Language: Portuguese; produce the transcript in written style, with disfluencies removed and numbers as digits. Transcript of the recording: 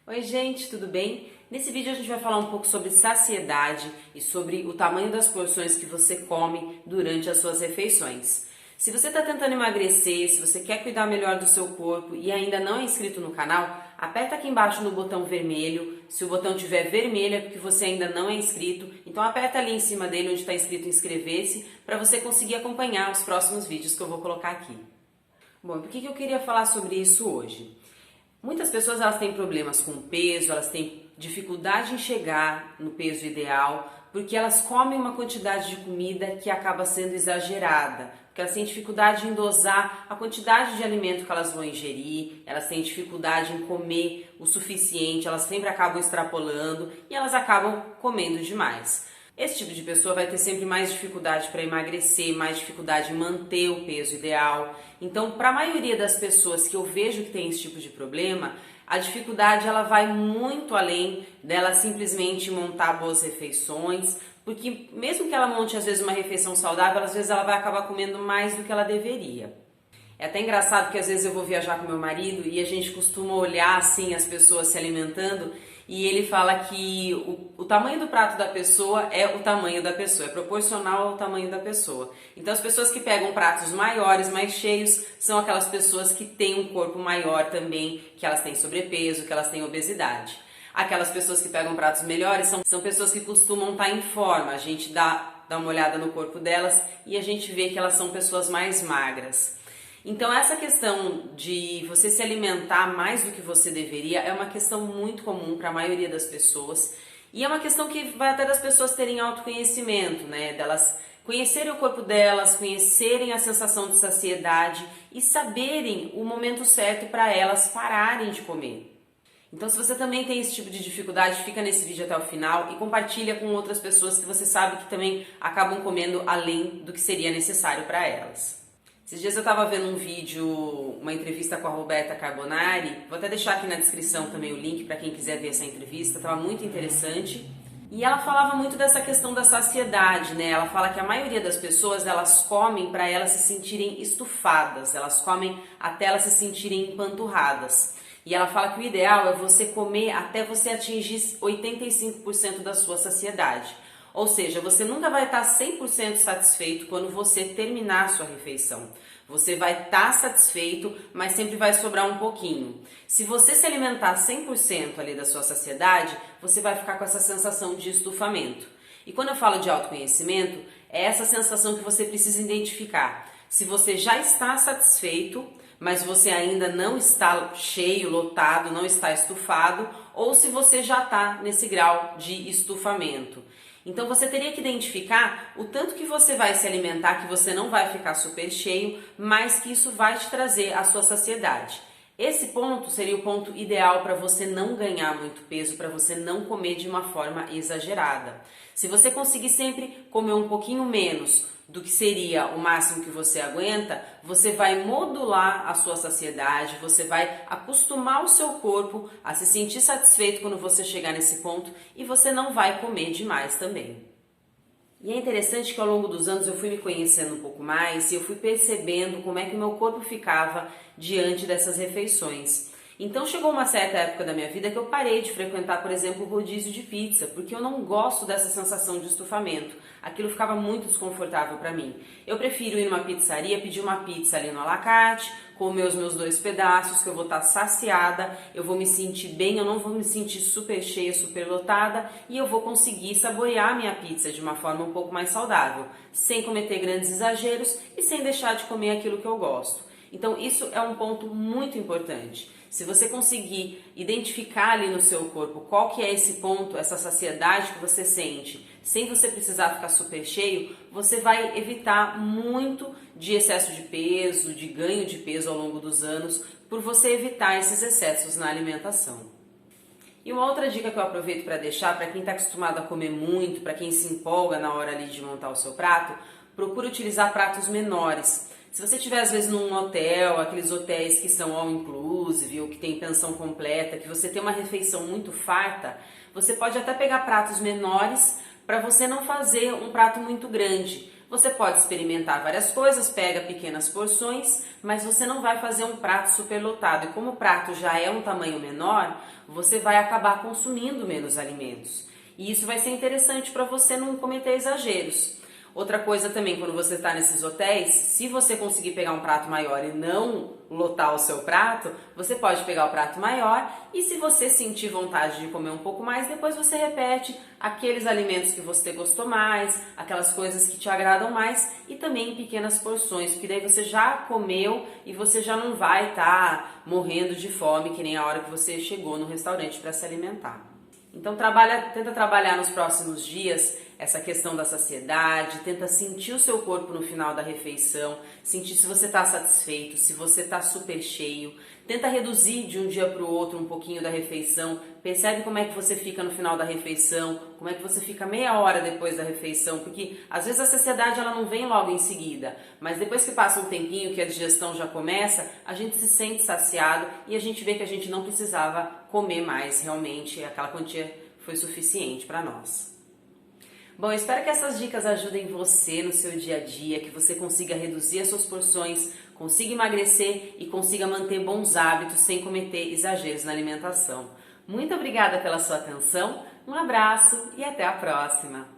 Oi gente, tudo bem? Nesse vídeo a gente vai falar um pouco sobre saciedade e sobre o tamanho das porções que você come durante as suas refeições. Se você está tentando emagrecer, se você quer cuidar melhor do seu corpo e ainda não é inscrito no canal, aperta aqui embaixo no botão vermelho. Se o botão estiver vermelho é porque você ainda não é inscrito, então aperta ali em cima dele onde está escrito inscrever-se para você conseguir acompanhar os próximos vídeos que eu vou colocar aqui. Bom, por que eu queria falar sobre isso hoje? Muitas pessoas elas têm problemas com o peso, elas têm dificuldade em chegar no peso ideal, porque elas comem uma quantidade de comida que acaba sendo exagerada, porque elas têm dificuldade em dosar a quantidade de alimento que elas vão ingerir, elas têm dificuldade em comer o suficiente, elas sempre acabam extrapolando e elas acabam comendo demais. Esse tipo de pessoa vai ter sempre mais dificuldade para emagrecer, mais dificuldade em manter o peso ideal. Então, para a maioria das pessoas que eu vejo que tem esse tipo de problema, a dificuldade ela vai muito além dela simplesmente montar boas refeições, porque mesmo que ela monte às vezes uma refeição saudável, às vezes ela vai acabar comendo mais do que ela deveria. É até engraçado que às vezes eu vou viajar com meu marido e a gente costuma olhar assim as pessoas se alimentando e ele fala que o tamanho do prato da pessoa é o tamanho da pessoa, é proporcional ao tamanho da pessoa. Então as pessoas que pegam pratos maiores, mais cheios, são aquelas pessoas que têm um corpo maior também, que elas têm sobrepeso, que elas têm obesidade. Aquelas pessoas que pegam pratos melhores são pessoas que costumam estar em forma, a gente dá uma olhada no corpo delas e a gente vê que elas são pessoas mais magras. Então essa questão de você se alimentar mais do que você deveria é uma questão muito comum para a maioria das pessoas e é uma questão que vai até das pessoas terem autoconhecimento, né? Delas conhecerem o corpo delas, conhecerem a sensação de saciedade e saberem o momento certo para elas pararem de comer. Então, se você também tem esse tipo de dificuldade, fica nesse vídeo até o final e compartilha com outras pessoas que você sabe que também acabam comendo além do que seria necessário para elas. Esses dias eu estava vendo um vídeo, uma entrevista com a Roberta Carbonari, vou até deixar aqui na descrição também o link para quem quiser ver essa entrevista, estava muito interessante. E ela falava muito dessa questão da saciedade, né? Ela fala que a maioria das pessoas, elas comem para elas se sentirem estufadas, elas comem até elas se sentirem empanturradas. E ela fala que o ideal é você comer até você atingir 85% da sua saciedade. Ou seja, você nunca vai estar 100% satisfeito quando você terminar a sua refeição. Você vai estar satisfeito, mas sempre vai sobrar um pouquinho. Se você se alimentar 100% ali da sua saciedade, você vai ficar com essa sensação de estufamento. E quando eu falo de autoconhecimento, é essa sensação que você precisa identificar. Se você já está satisfeito, mas você ainda não está cheio, lotado, não está estufado, ou se você já está nesse grau de estufamento. Então você teria que identificar o tanto que você vai se alimentar, que você não vai ficar super cheio, mas que isso vai te trazer a sua saciedade. Esse ponto seria o ponto ideal para você não ganhar muito peso, para você não comer de uma forma exagerada. Se você conseguir sempre comer um pouquinho menos do que seria o máximo que você aguenta, você vai modular a sua saciedade, você vai acostumar o seu corpo a se sentir satisfeito quando você chegar nesse ponto e você não vai comer demais também. E é interessante que ao longo dos anos eu fui me conhecendo um pouco mais e eu fui percebendo como é que o meu corpo ficava diante dessas refeições. Então chegou uma certa época da minha vida que eu parei de frequentar, por exemplo, o rodízio de pizza, porque eu não gosto dessa sensação de estufamento. Aquilo ficava muito desconfortável para mim. Eu prefiro ir numa pizzaria, pedir uma pizza ali no à la carte, comer os meus 2 pedaços, que eu vou estar saciada, eu vou me sentir bem, eu não vou me sentir super cheia, super lotada e eu vou conseguir saborear a minha pizza de uma forma um pouco mais saudável, sem cometer grandes exageros e sem deixar de comer aquilo que eu gosto. Então isso é um ponto muito importante. Se você conseguir identificar ali no seu corpo qual que é esse ponto, essa saciedade que você sente, sem você precisar ficar super cheio, você vai evitar muito de excesso de peso, de ganho de peso ao longo dos anos, por você evitar esses excessos na alimentação. E uma outra dica que eu aproveito para deixar, para quem está acostumado a comer muito, para quem se empolga na hora ali de montar o seu prato, procure utilizar pratos menores. Se você estiver às vezes num hotel, aqueles hotéis que são all inclusive ou que tem pensão completa, que você tem uma refeição muito farta, você pode até pegar pratos menores para você não fazer um prato muito grande. Você pode experimentar várias coisas, pega pequenas porções, mas você não vai fazer um prato superlotado. E como o prato já é um tamanho menor, você vai acabar consumindo menos alimentos. E isso vai ser interessante para você não cometer exageros. Outra coisa também, quando você está nesses hotéis, se você conseguir pegar um prato maior e não lotar o seu prato, você pode pegar o prato maior e se você sentir vontade de comer um pouco mais, depois você repete aqueles alimentos que você gostou mais, aquelas coisas que te agradam mais e também em pequenas porções, porque daí você já comeu e você já não vai estar morrendo de fome que nem a hora que você chegou no restaurante para se alimentar. Então tenta trabalhar nos próximos dias essa questão da saciedade, tenta sentir o seu corpo no final da refeição, sentir se você está satisfeito, se você está super cheio. Tenta reduzir de um dia para o outro um pouquinho da refeição, percebe como é que você fica no final da refeição, como é que você fica meia hora depois da refeição, porque às vezes a saciedade ela não vem logo em seguida, mas depois que passa um tempinho que a digestão já começa, a gente se sente saciado e a gente vê que a gente não precisava comer mais, realmente aquela quantia foi suficiente para nós. Bom, eu espero que essas dicas ajudem você no seu dia a dia, que você consiga reduzir as suas porções, consiga emagrecer e consiga manter bons hábitos sem cometer exageros na alimentação. Muito obrigada pela sua atenção, um abraço e até a próxima!